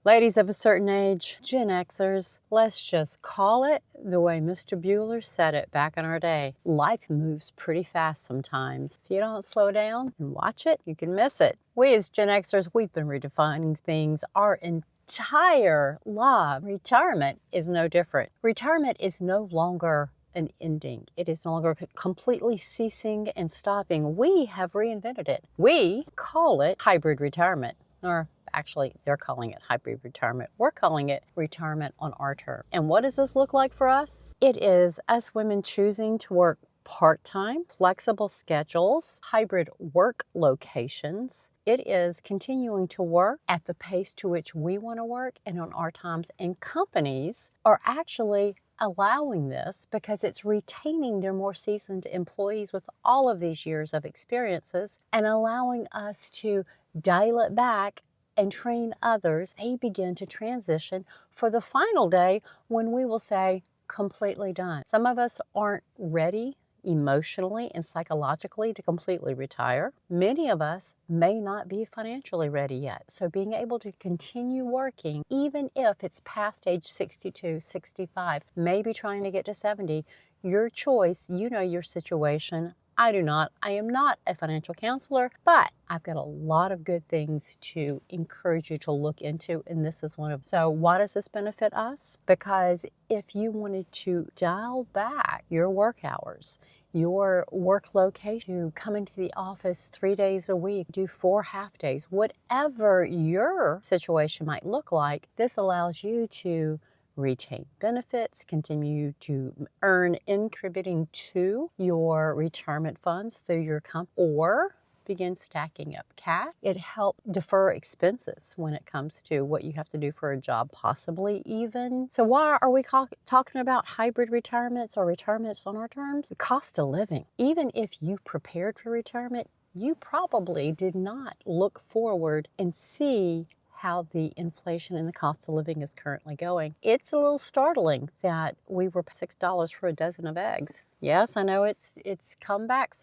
Ladies of a certain age, Gen Xers, let's just call it the way Mr. Bueller said it back in our day. Life moves pretty fast sometimes. If you don't slow down and watch it, you can miss it. We as Gen Xers, we've been redefining things our entire life. Retirement is no different. Retirement is no longer an ending. It is no longer completely ceasing and stopping. We have reinvented it. We call it hybrid retirement, or actually, they're calling it hybrid retirement. We're calling it retirement on our term. And what does this look like for us? It is us women choosing to work part-time, flexible schedules, hybrid work locations. It is continuing to work at the pace to which we want to work and on our times. And companies are actually allowing this because it's retaining their more seasoned employees with all of these years of experiences and allowing us to dial it back and train others. They begin to transition for the final day when we will say, completely done. Some of us aren't ready emotionally and psychologically to completely retire. Many of us may not be financially ready yet. So being able to continue working, even if it's past age 62, 65, maybe trying to get to 70, your choice, you know your situation. I do not. I am not a financial counselor, but I've got a lot of good things to encourage you to look into, and this is one of them. So why does this benefit us? Because if you wanted to dial back your work hours, your work location, come into the office 3 days a week, do 4 half days, whatever your situation might look like, this allows you to retain benefits, continue to earn contributing to your retirement funds through your company, or begin stacking up cash. It helps defer expenses when it comes to what you have to do for a job, possibly even. So why are we talking about hybrid retirements or retirements on our terms? The cost of living. Even if you prepared for retirement, you probably did not look forward and see how the inflation and the cost of living is currently going. It's a little startling that we were $6 for a dozen of eggs. Yes, I know it's come back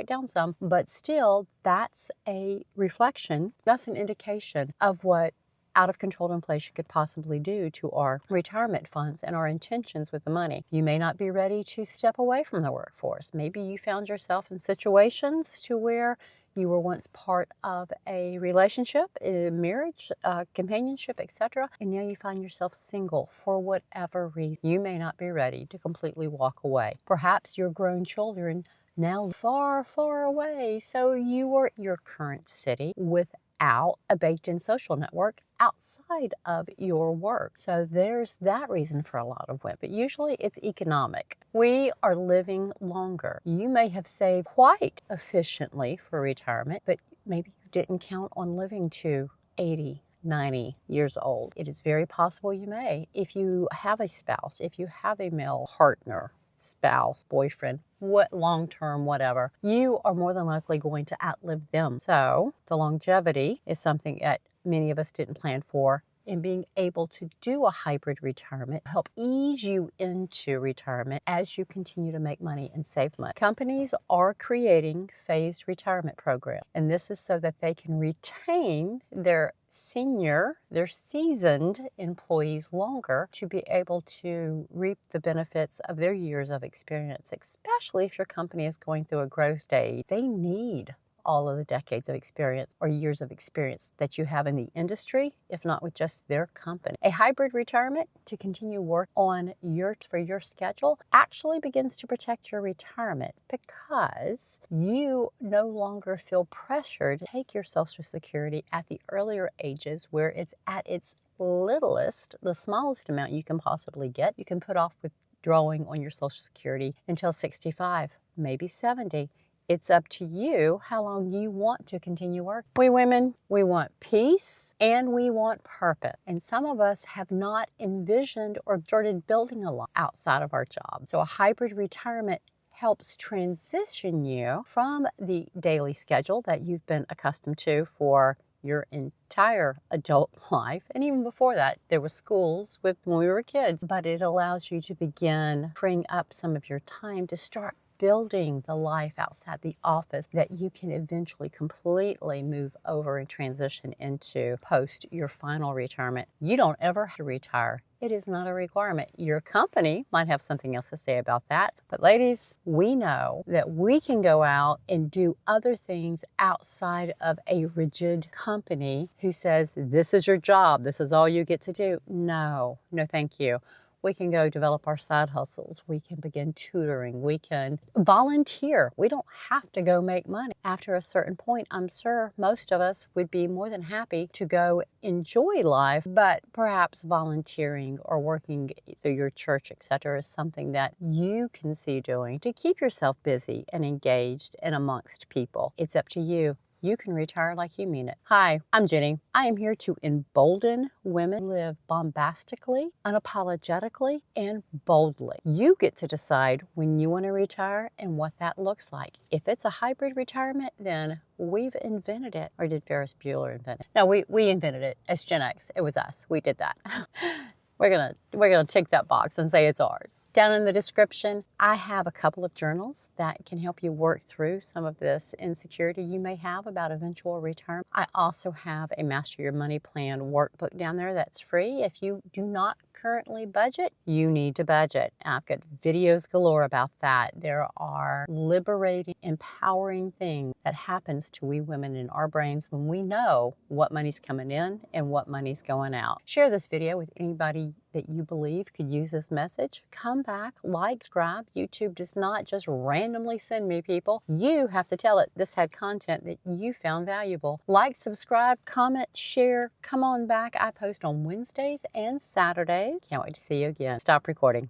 down some, but still that's a reflection, that's an indication of what out of control inflation could possibly do to our retirement funds and our intentions with the money. You may not be ready to step away from the workforce. Maybe you found yourself in situations to where you were once part of a relationship, a marriage, companionship, etc., and now you find yourself single for whatever reason. You may not be ready to completely walk away. Perhaps your grown children now far, far away, so you are in your current city without a baked-in social network outside of your work. So there's that reason for a lot of women, but usually it's economic. We are living longer. You may have saved quite efficiently for retirement, but maybe you didn't count on living to 80, 90 years old. It is very possible you may. If you have a spouse, if you have a male partner, spouse, boyfriend, what long-term, whatever, you are more than likely going to outlive them. So the longevity is something that many of us didn't plan for, and being able to do a hybrid retirement help ease you into retirement as you continue to make money and save money. Companies are creating phased retirement programs, and this is so that they can retain their seasoned employees longer to be able to reap the benefits of their years of experience, especially if your company is going through a growth stage. They need all of the decades of experience or years of experience that you have in the industry, if not with just their company. A hybrid retirement to continue work on for your schedule actually begins to protect your retirement because you no longer feel pressured to take your Social Security at the earlier ages where it's at its littlest, the smallest amount you can possibly get. You can put off withdrawing on your Social Security until 65, maybe 70. It's up to you how long you want to continue work. We women, we want peace and we want purpose. And some of us have not envisioned or started building a lot outside of our job. So a hybrid retirement helps transition you from the daily schedule that you've been accustomed to for your entire adult life. And even before that, there were schools when we were kids, but it allows you to begin freeing up some of your time to start building the life outside the office that you can eventually completely move over and transition into post your final retirement. You don't ever have to retire. It is not a requirement. Your company might have something else to say about that. But ladies, we know that we can go out and do other things outside of a rigid company who says, this is your job, this is all you get to do. No, no, thank you. We can go develop our side hustles. We can begin tutoring. We can volunteer. We don't have to go make money. After a certain point, I'm sure most of us would be more than happy to go enjoy life, but perhaps volunteering or working through your church, etc., is something that you can see doing to keep yourself busy and engaged and amongst people. It's up to you. You can retire like you mean it. Hi, I'm Jenny. I am here to embolden women to live bombastically, unapologetically, and boldly. You get to decide when you want to retire and what that looks like. If it's a hybrid retirement, then we've invented it. Or did Ferris Bueller invent it? No, we invented it as Gen X. It was us. We did that. We're gonna tick that box and say it's ours. Down in the description, I have a couple of journals that can help you work through some of this insecurity you may have about eventual retirement. I also have a Master Your Money Plan workbook down there that's free. If you do not currently budget, you need to budget. I've got videos galore about that. There are liberating, empowering things that happens to we women in our brains when we know what money's coming in and what money's going out. Share this video with anybody that you believe could use this message. Come back, like, subscribe. YouTube does not just randomly send me people. You have to tell it this had content that you found valuable. Like, subscribe, comment, share. Come on back. I post on Wednesdays and Saturdays. Can't wait to see you again. Stop recording.